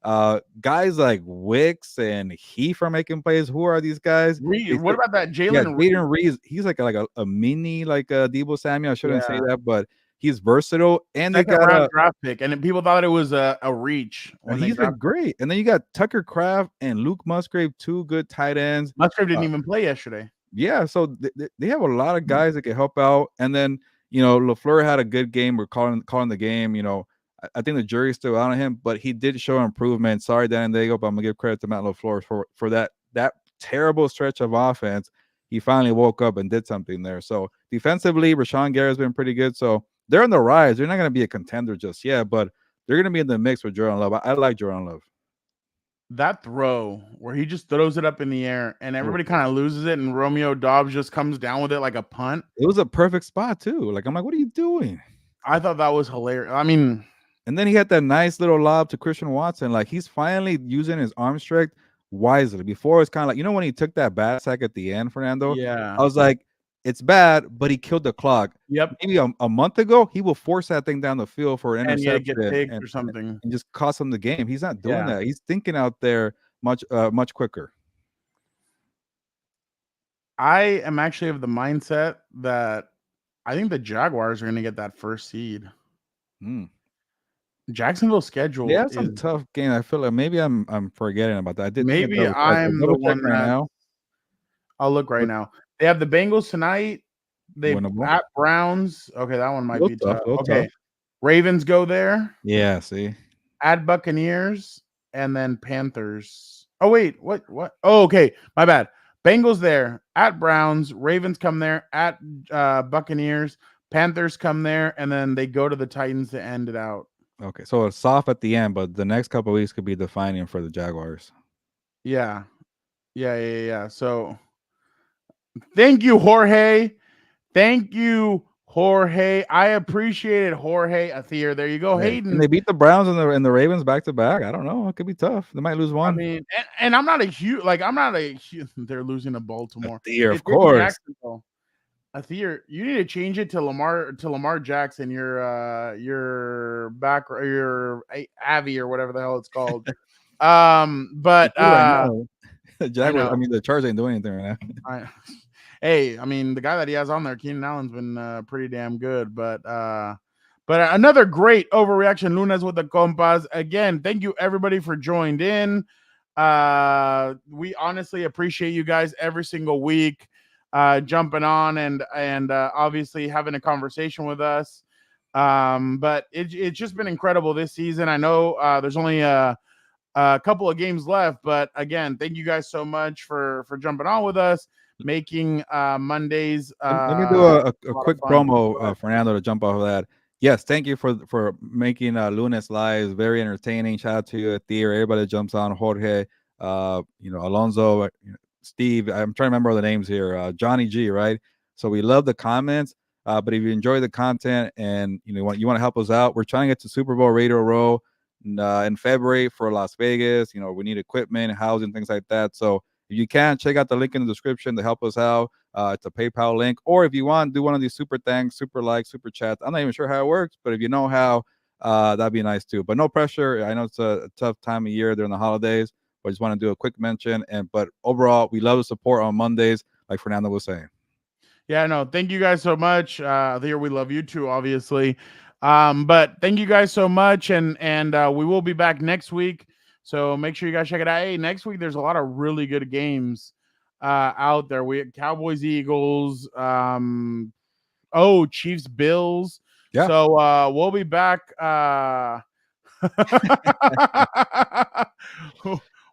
end. Guys like Wicks and Heath are making plays. Who are these guys? Reed, what about that Yeah, Jalen Reed? Jaden Reed. He's like a mini like Debo Samuel. I shouldn't say Yeah. that, but he's versatile. And they Second got round draft pick, and people thought it was a reach when they he's been drafted. great. And then you got Tucker Kraft and Luke Musgrave, 2 good tight ends. Musgrave didn't even play yesterday. Yeah, so they have a lot of guys that can help out. And then LaFleur had a good game. We're calling the game. I think the jury's still out on him, but he did show improvement. Sorry, Dan Diego, but I'm gonna give credit to Matt LaFleur for that terrible stretch of offense. He finally woke up and did something there. So defensively, Rashawn Gary's been pretty good. So they're on the rise. They're not going to be a contender just yet, but they're going to be in the mix with Jordan Love. I like Jordan Love. That throw where he just throws it up in the air and everybody kind of loses it, and Romeo Dobbs just comes down with it like a punt. It was a perfect spot too. Like, I'm like, what are you doing? I thought that was hilarious. I mean, and then he had that nice little lob to Christian Watson. Like, he's finally using his arm strength wisely. Before, it's kind of like, when he took that bad sack at the end, Fernando. Yeah, I was like, it's bad, but he killed the clock. Yep. Maybe a month ago, he will force that thing down the field for an interception get picked or something, and just cost him the game. He's not doing that. He's thinking out there much quicker. I am actually of the mindset that I think the Jaguars are going to get that first seed. Jacksonville's schedule. Yeah, some tough game. I feel like maybe I'm forgetting about that. I did. Maybe I'm the one right now. I'll look right now. They have the Bengals tonight. They at Browns. Okay, that one might be tough. Okay, tough. Ravens go there. Yeah, see. At Buccaneers and then Panthers. Oh wait, what? Oh, okay, my bad. Bengals there. At Browns. Ravens come there. At Buccaneers. Panthers come there, and then they go to the Titans to end it out. Okay, so it's soft at the end, but the next couple of weeks could be defining for the Jaguars. Yeah. So, thank you, Jorge. Thank you, Jorge. I appreciate it, Jorge. Athir. There you go, Hayden. And they beat the Browns and the Ravens back to back. I don't know. It could be tough. They might lose one. I mean, and I'm not a huge they're losing to Baltimore. Athir, of course. Athir, you need to change it to Lamar Jackson, your back, your Avi or whatever the hell it's called. But the Jaguars, the Chargers ain't doing anything right now. I mean, the guy that he has on there, Keenan Allen's been pretty damn good. But another great overreaction, Lunes with the Compas. Again, thank you everybody for joined in. We honestly appreciate you guys every single week. Jumping on and obviously having a conversation with us. But it's just been incredible this season. I know there's only a couple of games left, but again, thank you guys so much for jumping on with us, making Mondays. Let me do a quick promo, Fernando, to jump off of that. Yes, thank you for making Lunes Lives very entertaining. Shout out to you, Athir, everybody that jumps on, Jorge, Alonso, Steve, I'm trying to remember all the names here. Johnny G, right? So we love the comments. But if you enjoy the content and you want to help us out, we're trying to get to Super Bowl Radio Row in February for Las Vegas. We need equipment, housing, things like that. So if you can, check out the link in the description to help us out. It's a PayPal link. Or if you want, do one of these super thanks, super likes, super chats. I'm not even sure how it works, but if you know how, that'd be nice too. But no pressure. I know it's a tough time of year during the holidays. I just want to do a quick mention, but overall, we love the support on Mondays, like Fernando was saying. Yeah, no, thank you guys so much. Here we love you too, obviously. But thank you guys so much, and we will be back next week. So make sure you guys check it out. Hey, next week there's a lot of really good games out there. We have Cowboys, Eagles, Chiefs, Bills. Yeah. So we'll be back.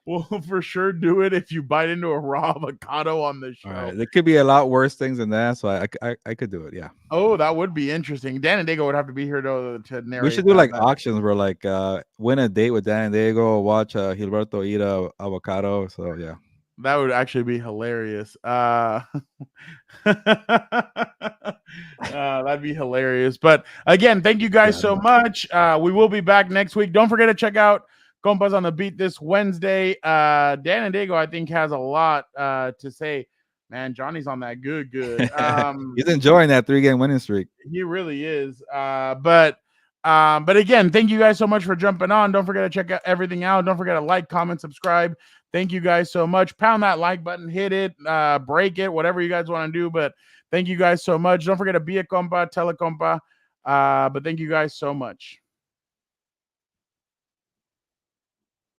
We'll for sure do it if you bite into a raw avocado on the show. All right. There could be a lot worse things than that, so I could do it. Yeah. Oh, that would be interesting. Dan and Diego would have to be here to narrate. We should do like auctions where win a date with Dan and Diego, watch Gilberto eat a avocado. So yeah, That would actually be hilarious. That'd be hilarious. But again, thank you guys so much. We will be back next week. Don't forget to check out Compas on the Beat this Wednesday. Dan and Diego, I think, has a lot to say. Man, Johnny's on that good. He's enjoying that 3-game winning streak. He really is. But again, thank you guys so much for jumping on. Don't forget to check out everything out. Don't forget to like, comment, subscribe. Thank you guys so much. Pound that like button, hit it, break it, whatever you guys want to do. But thank you guys so much. Don't forget to be a compa, tell a compa. But thank you guys so much.